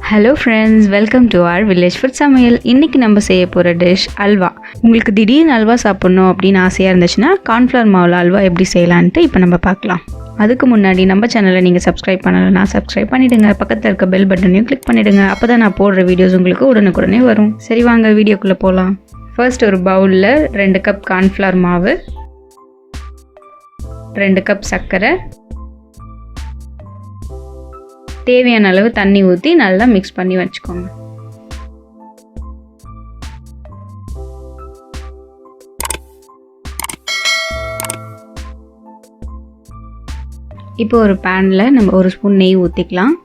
Hello friends, welcome to our village food சமையல். இன்றைக்கி நம்ம செய்ய போகிற டிஷ் அல்வா. உங்களுக்கு திடீர்னு அல்வா சாப்பிட்ணும் அப்படின்னு ஆசையாக இருந்துச்சுன்னா கார்ன்ஃப்ளவர் மாவில் அல்வா எப்படி செய்யலான்ட்டு இப்போ நம்ம பார்க்கலாம். அதுக்கு முன்னாடி நம்ம சேனலை நீங்கள் சப்ஸ்கிரைப் பண்ணலைன்னா சப்ஸ்கிரைப் பண்ணிவிடுங்க. பக்கத்தில் இருக்க பெல் பட்டனையும் கிளிக் பண்ணிவிடுங்க. அப்போ தான் நான் போடுற வீடியோஸ் உங்களுக்கு உடனுக்குடனே வரும். சரி, வாங்க வீடியோக்குள்ளே போகலாம். ஃபர்ஸ்ட் ஒரு பவுலில் 2 கப் கார்ன்ஃப்ளவர் மாவு, 2 கப் சர்க்கரை, தேவையான அளவு தண்ணி ஊற்றி நல்லா மிக்ஸ் பண்ணி வச்சுக்கோங்க. இப்போ ஒரு பேனில் நம்ம 1 ஸ்பூன் நெய் ஊற்றிக்கலாம்.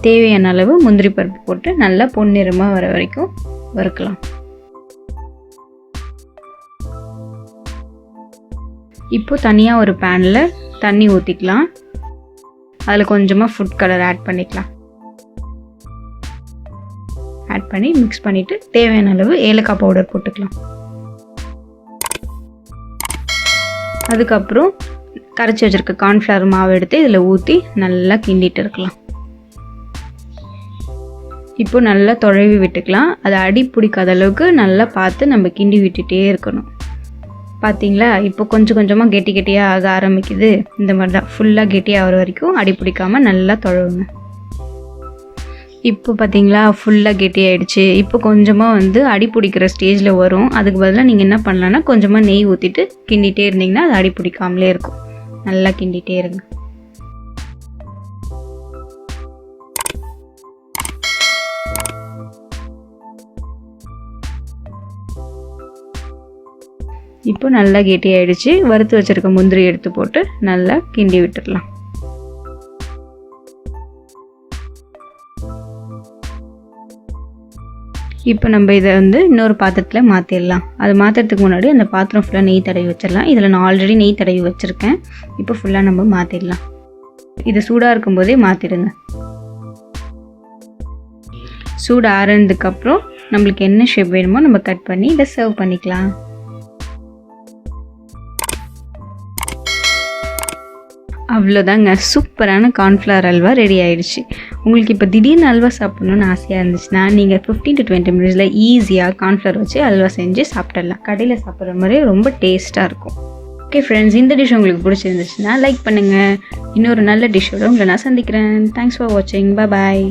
தேவையான அளவு முந்திரி பருப்பு போட்டு நல்லா பொன்னிறமாக வர வரைக்கும் வறுக்கலாம். இப்போ தனியாக ஒரு பேனில் தண்ணி ஊற்றிக்கலாம். அதில் கொஞ்சமாக ஃபுட் கலர் ஆட் பண்ணிக்கலாம். ஆட் பண்ணி மிக்ஸ் பண்ணிவிட்டு தேவையான அளவு ஏலக்காய் பவுடர் போட்டுக்கலாம். அதுக்கப்புறம் கரைச்சி வச்சுருக்க கார்ன்ஃப்ளவர் மாவு எடுத்து இதில் ஊற்றி நல்லா கிண்டிட்டு இருக்கலாம். இப்போ நல்லா துழவி விட்டுக்கலாம். அதை அடி பிடிக்காத அளவுக்கு நல்லா பார்த்து நம்ம கிண்டி விட்டுட்டே இருக்கணும். பார்த்தீங்களா, இப்போ கொஞ்சம் கொஞ்சமாக கெட்டியாக ஆக ஆரம்பிக்குது. இந்த மாதிரி தான் ஃபுல்லாக கெட்டியாக ஆகிற வரைக்கும் அடி பிடிக்காமல் நல்லா தொழவுங்க. இப்போ பார்த்தீங்களா, ஃபுல்லாக கெட்டியாகிடுச்சு. இப்போ கொஞ்சமாக அடி பிடிக்கிற ஸ்டேஜில் வரும். அதுக்கு பதிலாக நீங்கள் என்ன பண்ணலான்னா கொஞ்சமாக நெய் ஊற்றிட்டு கிண்டிகிட்டே இருந்தீங்கன்னா அது அடி பிடிக்காமலே இருக்கும். நல்லா கிண்டிகிட்டே இருங்க. இப்போ நல்லா கெட்டி ஆகிடுச்சு. வறுத்து வச்சுருக்க முந்திரி எடுத்து போட்டு நல்லா கிண்டி விட்டுடலாம். இப்போ நம்ம இதை இன்னொரு பாத்திரத்தில் மாற்றிடலாம். அது மாற்றுறதுக்கு முன்னாடி அந்த பாத்திரம் ஃபுல்லாக நெய் தடவி வச்சிடலாம். இதில் நான் ஆல்ரெடி நெய் தடவி வச்சுருக்கேன். இப்போ ஃபுல்லாக நம்ம மாற்றிடலாம். இது சூடாக இருக்கும்போதே மாற்றிடுங்க. சூடு ஆறுனதுக்கப்புறம் நம்மளுக்கு என்ன ஷேப் வேணுமோ நம்ம கட் பண்ணி இதை சர்வ் பண்ணிக்கலாம். அவ்வளோதாங்க, சூப்பரான கார்ன்ஃப்ளவர் அல்வா ரெடி ஆகிடுச்சு. உங்களுக்கு இப்போ திடீர்னு அல்வா சாப்பிட்ணுன்னு ஆசையாக இருந்துச்சுன்னா நீங்கள் 15 to 20 மினிட்ஸில் ஈஸியாக கார்ன்ஃப்ளவர் வச்சு அல்வா செஞ்சு சாப்பிடலாம். கடையில் சாப்பிட்ற மாதிரி ரொம்ப டேஸ்ட்டாக இருக்கும். ஓகே ஃப்ரெண்ட்ஸ், இந்த டிஷ் உங்களுக்கு பிடிச்சிருந்துச்சுன்னா லைக் பண்ணுங்கள். இன்னொரு நல்ல டிஷ்ஷோடு உங்களை நான் சந்திக்கிறேன். தேங்க்ஸ் ஃபார் வாட்சிங். பாய்.